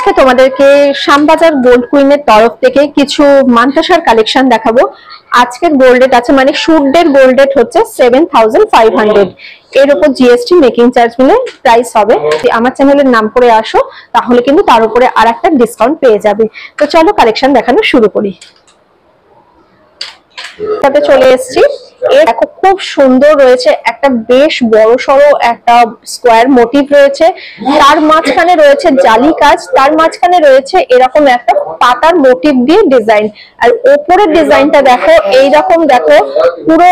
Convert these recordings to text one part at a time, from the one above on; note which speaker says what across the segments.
Speaker 1: আজকে তোমাদেরকে শ্যামবাজার গোল্ড কুইনের তরফ থেকে কিছু মান্তাসার কালেকশন দেখাবো। আজকের গোল্ড রেট আছে মানে শুটের গোল্ড রেট হচ্ছে 7500, এর উপর জিএসটি মেকিং চার্জ মিলে প্রাইস হবে। আমার চ্যানেলের নাম করে আসো তাহলে কিন্তু তার উপরে আরেকটা ডিসকাউন্ট পেয়ে যাবে। তো চলো কালেকশন দেখানো শুরু করি। সাথে চলে এসেছি, দেখো খুব সুন্দর রয়েছে, একটা বেশ বড় সড়ো একটা স্কোয়ার মোটিভ রয়েছে, তার মাঝখানে রয়েছে জালি কাজ, তার মাঝখানে রয়েছে এরকম একটা পাতার মোটিভ দিয়ে ডিজাইন, আর ওপরের ডিজাইনটা দেখো এইরকম, দেখো পুরো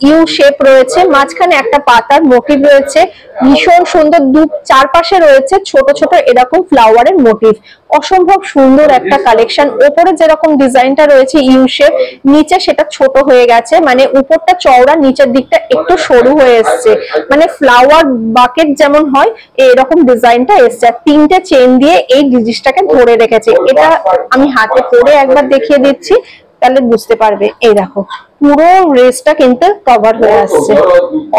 Speaker 1: ইউ শেপ রয়েছে, মাঝখানে একটা পাতার মোটিভ রয়েছে, ভীষণ সুন্দর। চারপাশে রয়েছে ছোট ছোট এরকম ফ্লাওয়ারের মোটিভ, অসম্ভব সুন্দর একটা কালেকশন। ওপরে যেরকম ডিজাইনটা রয়েছে ইউ শেপ, নিচে সেটা ছোট হয়ে গেছে, মানে উপরটা চওড়া, নিচের দিকটা একটু সরু হয়ে এসছে, মানে ফ্লাওয়ার বাকেট যেমন হয় এরকম ডিজাইনটা এসছে। আর তিনটে চেন দিয়ে এই জিনিসটাকে ধরে রেখেছে। এটা আমি হাতে পরে একবার দেখিয়ে দিচ্ছি তাহলে বুঝতে পারবে। এই দেখো পুরো রেসটা কিন্তু কভার হয়ে আসছে,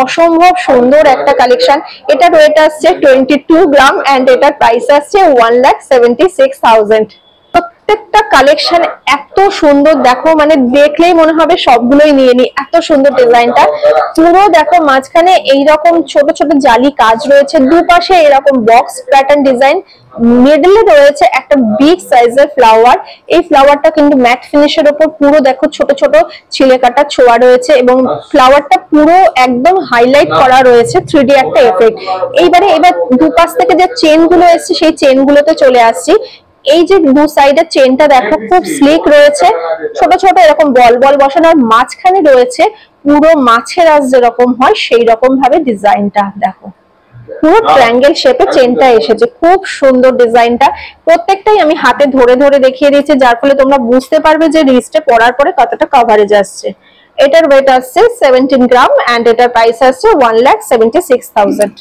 Speaker 1: অসম্ভব সুন্দর একটা কালেকশন। এটা ওয়েট আসছে 22 গ্রাম এন্ড এটার প্রাইস আসছে 1,76,000। প্রত্যেকটা কালেকশন এত সুন্দর, দেখো মানে দেখলেই মনে হবে সবগুলোই নিয়ে নি, এত সুন্দর ডিজাইনটা। পুরো দেখো মাঝখানে এইরকম ছোট ছোট জালি কাজ রয়েছে, দুপাশে এরকম বক্স প্যাটার্ন ডিজাইন, মিডলে রয়েছে একটা বিগ সাইজের ফ্লাওয়ার। এই ফ্লাওয়ারটা কিন্তু ম্যাট ফিনিশের উপর পুরো দেখো ছোট ছোট ছিলে কাটা ছোঁয়া রয়েছে, এবং ফ্লাওয়ারটা পুরো একদম হাইলাইট করা রয়েছে 3D একটা এফেক্ট। এবার দুপাশ থেকে যে চেন গুলো এসছে সেই চেন গুলোতে চলে আসছি। এই যে দু সাইডের চেনটা দেখো খুব স্লিক রয়েছে, ছোট ছোট এরকম বল বল বসানো, মাঝখানে রয়েছে পুরো মাছের আঁশ যেরকম হয় সেই রকম ভাবে ডিজাইনটা দেখো, পুরো ট্রায়াঙ্গেল শেপে চেনটা এসেছে, খুব সুন্দর ডিজাইনটা। প্রত্যেকটাই আমি হাতে ধরে ধরে দেখিয়ে দিচ্ছি, যার ফলে তোমরা বুঝতে পারবে যে রিস্টে পরার পরে কতটা কভারেজ আসছে। এটার ওয়েট আসছে 17 গ্রাম এন্ড এটার প্রাইস আসছে 1,76,000।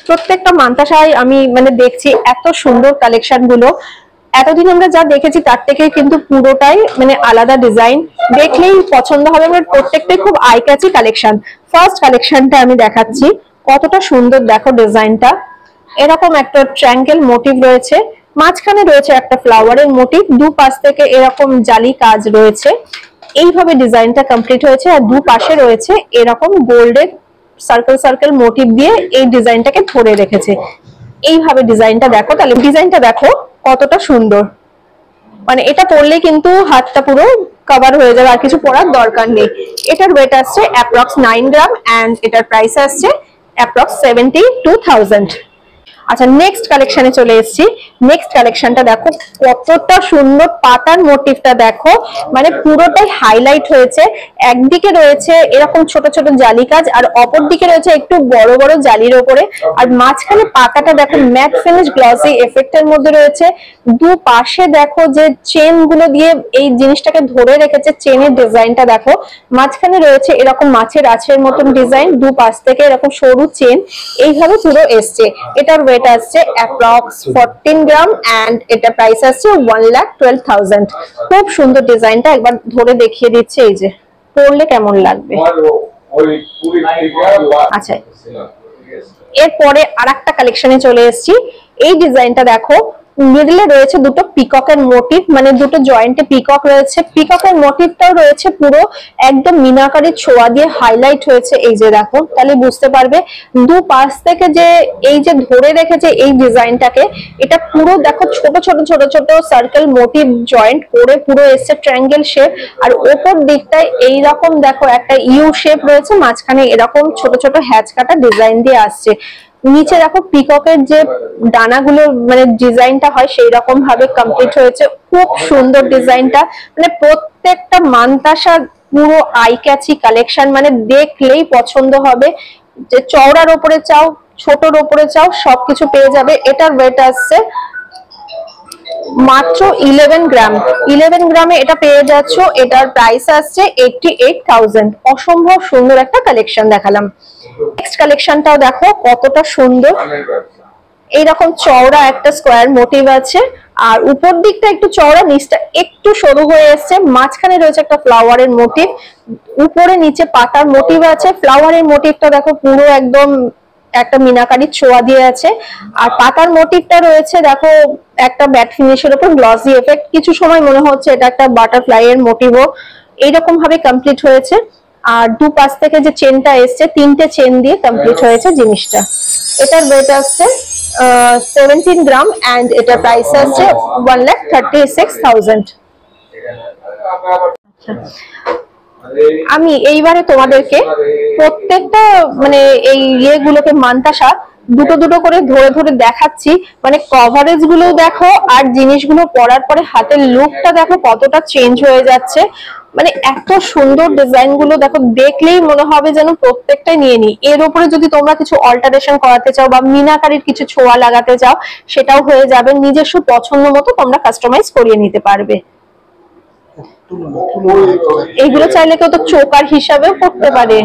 Speaker 1: প্রত্যেকটা মান্তাসায় আমি মানে দেখছি এত সুন্দর কালেকশন গুলো, এতদিন আমরা যা দেখেছি তার থেকে কিন্তু পুরোটাই মানে আলাদা ডিজাইন, দেখলেই পছন্দ হবে। মানে প্রত্যেকটাই খুব আই ক্যাচি কালেকশন। ফার্স্ট কালেকশনটা আমি দেখাচ্ছি, কতটা সুন্দর দেখো ডিজাইনটা। এরকম একটা ট্রায়াঙ্গেল মোটিভ রয়েছে, মাঝখানে রয়েছে একটা ফ্লাওয়ারের মোটিভ, দু পাশ থেকে এরকম জালি কাজ রয়েছে, এইভাবে ডিজাইনটা কমপ্লিট হয়েছে। আর দু পাশে রয়েছে এরকম গোল্ডের সার্কেল সার্কেল মোটিভ দিয়ে এই ডিজাইনটাকে ধরে রেখেছে। এইভাবে ডিজাইনটা দেখো, তাহলে ডিজাইনটা দেখো কতটা সুন্দর, মানে এটা পরলে কিন্তু হাতটা পুরো কভার হয়ে যাবে, আর কিছু পরার দরকার নেই। এটার ওয়েট আসছে অ্যাপ্রক্স 9 গ্রাম এন্ড এটার প্রাইস আসছে অ্যাপ্রক্স 72,000। আচ্ছা, নেক্সট কালেকশনে চলে এসেছি। নেক্সট কালেকশনটা দেখো কতটা সুন্দর, পাতার মোটিভটা দেখো, মানে পুরোটাই হাইলাইট হয়েছে। একদিকে রয়েছে এরকম ছোট ছোট জালি কাজ, আর অপর দিকে রয়েছে একটু বড় বড় জালির ওপরে, আর মাঝখানে পাতাটা দেখো ম্যাট ফিনিশ গ্লসি এফেক্টের মধ্যে রয়েছে। দু পাশে দেখো যে চেন গুলো দিয়ে এই জিনিসটাকে ধরে রেখেছে, চেনের ডিজাইনটা দেখো, মাঝখানে রয়েছে এরকম মাছের আঁশের মতন ডিজাইন, দু পাশ থেকে এরকম সরু চেন, এইভাবে পুরো এসছে। এটার ওয়েট আসছে অ্যাপ্রক্স 14 গ্রাম এন্ড এটা প্রাইস আসছে 1,12,000। খুব সুন্দর ডিজাইনটা, একবার ধরে দেখিয়ে দিচ্ছে, এই যে পরলে কেমন লাগবে। আচ্ছা, এরপরে আরেকটা কালেকশনে চলে এসেছি। এই ডিজাইনটা দেখো, মিডলে রয়েছে দুটো পিককের মোটিভ, মানে দুটো জয়েন্টে পিকক রয়েছে, পিককের মোটিভটাও রয়েছে পুরো একদম মিনাকারি ছোঁয়া দিয়ে হাইলাইট হয়েছে। এই যে দেখো, তাহলে বুঝতে পারবে দু পাশ থেকে যে এই যে ধরে রেখেছে এই ডিজাইনটাকে, এটা পুরো দেখো ছোট ছোট ছোট ছোট সার্কেল মোটিভ জয়েন্ট করে পুরো এসছে ট্রায়াঙ্গেল শেপ। আর ওপর দিকটায় এইরকম দেখো একটা ইউ শেপ রয়েছে, মাঝখানে এরকম ছোট ছোট হ্যাচ কাটা ডিজাইন দিয়ে আসছে। নিচে দেখো পিককের যে ডানাগুলো মানে ডিজাইনটা হয় সেই রকম ভাবে কমপ্লিট হয়েছে, খুব সুন্দর ডিজাইনটা। মানে প্রত্যেকটা মান্তাসা পুরো আই ক্যাচি কালেকশন, মানে দেখলেই পছন্দ হবে। যে চওড়ার ওপরে চাও, ছোটর ওপরে চাও, সবকিছু পেয়ে যাবে। এটার ওয়েট আসছে মাত্র 11 গ্রাম। 11 গ্রামে এটা পেয়ে যাচ্ছ। এটার প্রাইস আসছে 88,000। অসম্ভব সুন্দর একটা কালেকশন দেখালাম। নেক্সট কালেকশনটাও দেখো কতটা সুন্দর, এইরকম চওড়া একটা স্কোয়ার মোটিভ আছে, আর উপর দিকটা একটু চওড়া, নিচটা একটু সরু হয়ে এসছে, মাঝখানে রয়েছে একটা ফ্লাওয়ারের মোটিভ, উপরে নিচে পাতার মোটিভ আছে। ফ্লাওয়ারের মোটিভটা দেখো পুরো একদম একটা মিনাকারির ছোঁয়া দিয়ে আছে। আর পাতার মোটিভটা রয়েছে দেখো একটা ম্যাট ফিনিশের উপর গ্লসি এফেক্ট, কিছু সময় মনে হচ্ছে এটা একটা বাটারফ্লাই এর মোটিভও এইরকম ভাবে কমপ্লিট হয়েছে। আর দুপাশ থেকে যে চেনটা এসছে 3টে চেন দিয়ে কমপ্লিট হয়েছে জিনিসটা। এটার ওয়েট আসছে 17 গ্রাম এন্ড এটার প্রাইস আসছে 1,36,000। আমি এইবারে তোমাদেরকে প্রত্যেকটা মানে এই ইয়েগুলোকে মান্তাসা দুটো দুটো করে ধরে ধরে দেখাচ্ছি, মানে কভারেজ গুলো দেখো আর জিনিসগুলো পরার পরে হাতের লুকটা দেখো কতটা চেঞ্জ হয়ে যাচ্ছে। মানে এত সুন্দর ডিজাইন গুলো দেখো, দেখলেই মনে হবে যেন প্রত্যেকটাই নিয়ে নি। এর উপরে যদি তোমরা কিছু অল্টারেশন করাতে চাও বা মিনাকারির কিছু ছোঁয়া লাগাতে চাও সেটাও হয়ে যাবে, নিজস্ব পছন্দ মতো তোমরা কাস্টমাইজ করিয়ে নিতে পারবে। এইগুলো চাইলে কেউ তো চোকার হিসাবেও পড়তে পারে।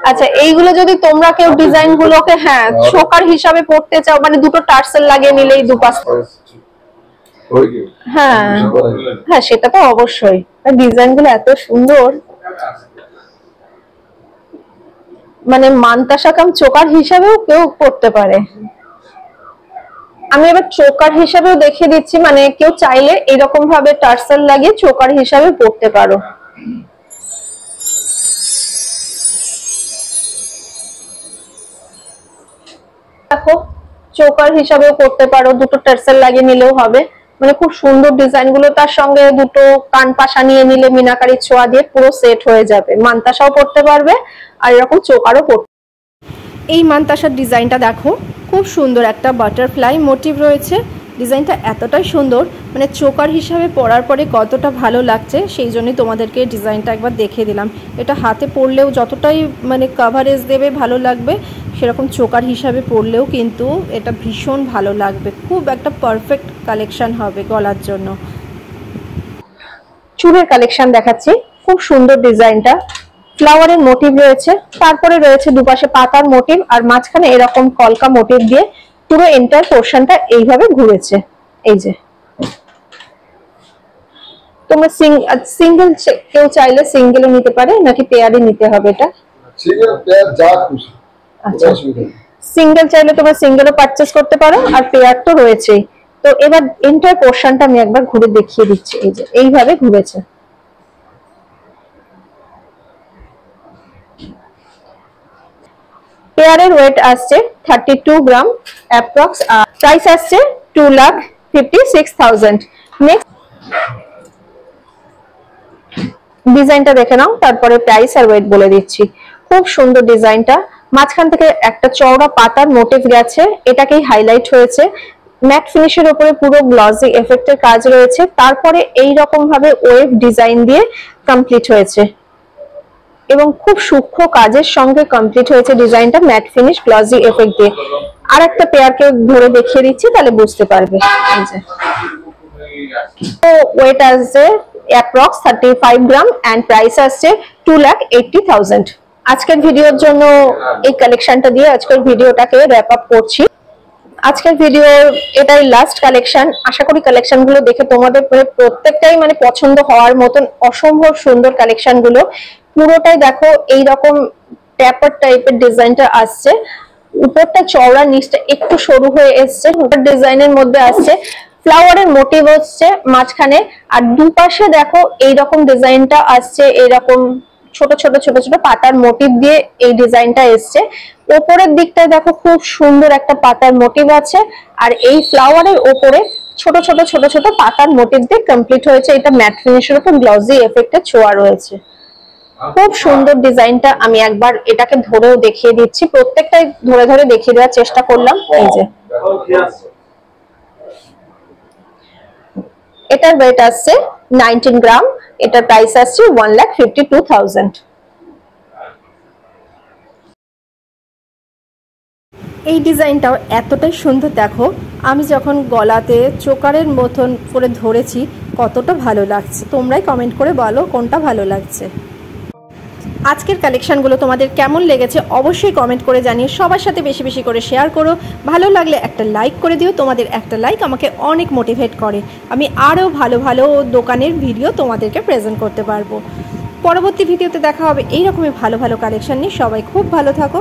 Speaker 1: আচ্ছা এইগুলো যদি তোমরা কেউ ডিজাইন গুলোকে হ্যাঁ চোকার হিসাবে পড়তে চাও, মানে দুটো টার্সেল লাগিয়ে নিলেই দুপাশ, হ্যাঁ হ্যাঁ সেটা তো অবশ্যই। ডিজাইন গুলো এত সুন্দর, মানে মান্তাসা কাম চোকার হিসাবেও কেউ পড়তে পারে। আমি এবার চোকার হিসাবেও দেখিয়ে দিচ্ছি, মানে কেউ চাইলে এরকম ভাবে টার্সেল লাগিয়ে চোকার হিসাবে পড়তে পারো। দেখো চোকার হিসাবেও পড়তে পারো, দুটো টার্সেল লাগিয়ে নিলেও হবে, মানে খুব সুন্দর ডিজাইন গুলো। তার সঙ্গে দুটো কান পাশা নিয়ে নিলে মিনাকারির ছোঁয়া দিয়ে পুরো সেট হয়ে যাবে। মান্তাসাও পড়তে পারবে আর এরকম চোকারও পড়তে। এই মান্তাসার ডিজাইনটা দেখো খুব সুন্দর, একটা বাটারফ্লাই মোটিভ রয়েছে। ডিজাইনটা এতটাই সুন্দর, মানে চোকার হিসাবে পরার পরে কতটা ভালো লাগছে সেই জন্যই তোমাদেরকে ডিজাইনটা একবার দেখিয়ে দিলাম। এটা হাতে পরলেও যতটাই মানে কাভারেজ দেবে ভালো লাগবে, সেরকম চোকার হিসাবে পরলেও কিন্তু এটা ভীষণ ভালো লাগবে। খুব একটা পারফেক্ট কালেকশন হবে গলার জন্য। চুলের কালেকশন দেখাচ্ছি, খুব সুন্দর ডিজাইনটা, ফ্লাওয়ারের মোটিভ রয়েছে, তারপরে রয়েছে দুপাশে পাতার মোটিভ আর মাঝখানে এরকম কলকা মোটিভ দিয়ে পুরো এন্টার পোর্শনটা এইভাবে ঘুরেছে। এই যে তোমরা সিঙ্গেল কেউ চাইলে সিঙ্গেলও নিতে পারে, নাকি পেয়ারে নিতে হবে? এটা
Speaker 2: সিঙ্গেল পেয়ার যা খুশি।
Speaker 1: আচ্ছা সিঙ্গেল চাইলে তোমরা সিঙ্গেলও পারচেজ করতে পারো, আর পেয়ার তো রয়েছেই। তো এবার এন্টার পোর্শনটা আমি একবার ঘুরে দেখিয়ে দিচ্ছি। এই যে এইভাবে ঘুরেছে। পেয়ারের ওয়েট আসছে 32 গ্রাম অ্যাপ্রক্স, আর প্রাইস আসছে 2,56,000। নেক্সট ডিজাইনটা দেখে নাও, তারপরে প্রাইস আর ওয়েট বলে দিচ্ছি। খুব সুন্দর ডিজাইনটা, মাঝখান থেকে একটা চওড়া পাতার মোটিভ গেছে, এটাকেই হাইলাইট হয়েছে। ম্যাট ফিনিশের উপরে পুরো গ্লসি এফেক্টের কাজ রয়েছে, তারপরে এই রকম ভাবে ওয়েভ ডিজাইন দিয়ে কমপ্লিট হয়েছে এবং খুব সূক্ষ্ম কাজের সঙ্গে কমপ্লিট হয়েছে ডিজাইনটা ম্যাট ফিনিশ গ্লসি এফেক্ট দিয়ে। আর একটা পেয়ারকে ধরে দেখিয়ে দিচ্ছি তাহলে বুঝতে পারবে। এই যে তো ওয়েট আসছে অ্যাপ্রক্স 35 গ্রাম এন্ড প্রাইস আসছে 2,80,000। আজকের ভিডিওর জন্য এই কালেকশনটা দিয়ে আজকের ভিডিওটাকে র‍্যাপ আপ করছি। আজকের ভিডিওর এটাই লাস্ট কালেকশন। আশা করি কালেকশন গুলো দেখে তোমাদের প্রত্যেকটাই মানে পছন্দ হওয়ার মতন অসম্ভব সুন্দর কালেকশন গুলো। পুরোটাই দেখো এইরকম ট্যাপার টাইপের ডিজাইনটা আসছে, উপরটা চওড়া নিচটা একটু সরু হয়ে এসছে, ডিজাইনের মধ্যে আসছে ফ্লাওয়ারের মোটিভ হচ্ছে মাঝখানে, আর দুপাশে দেখো এইরকম ডিজাইনটা আসছে, এইরকম ছোট ছোট ছোট ছোট পাতার মোটিভ দিয়ে এই ডিজাইনটা এসছে। উপরের দিকটায় দেখো খুব সুন্দর একটা পাতার মোটিভ আছে, আর এই ফ্লাওয়ারের উপরে ছোট ছোট ছোট ছোট পাতার মোটিভ দিয়ে কমপ্লিট হয়েছে। এটা ম্যাট ফিনিশের উপর গ্লসি এফেক্টের ছোঁয়া রয়েছে। খুব সুন্দর ডিজাইনটা, আমি একবার এটাকে ধরেও দেখিয়ে দিচ্ছি, প্রত্যেকটাই ধরে ধরে দেখিয়ে দেওয়ার চেষ্টা করলাম। এই যে এটার ওয়েট আসছে 19 গ্রাম, এটার প্রাইস আসছে 1,52,000। এই ডিজাইনটাও এতটাই সুন্দর দেখো, আমি যখন গলাতে চোকারের মতন করে ধরেছি কতটা ভালো লাগছে। তোমরাই কমেন্ট করে বলো কোনটা ভালো লাগছে। আজকের কালেকশনগুলো তোমাদের কেমন লেগেছে অবশ্যই কমেন্ট করে জানিয়ে সবার সাথে বেশি বেশি করে শেয়ার করো। ভালো লাগলে একটা লাইক করে দিও, তোমাদের একটা লাইক আমাকে অনেক মোটিভেট করে, আমি আরও ভালো ভালো দোকানের ভিডিও তোমাদেরকে প্রেজেন্ট করতে পারবো। পরবর্তী ভিডিওতে দেখা হবে এইরকমই ভালো ভালো কালেকশন নিয়ে। সবাই খুব ভালো থাকো।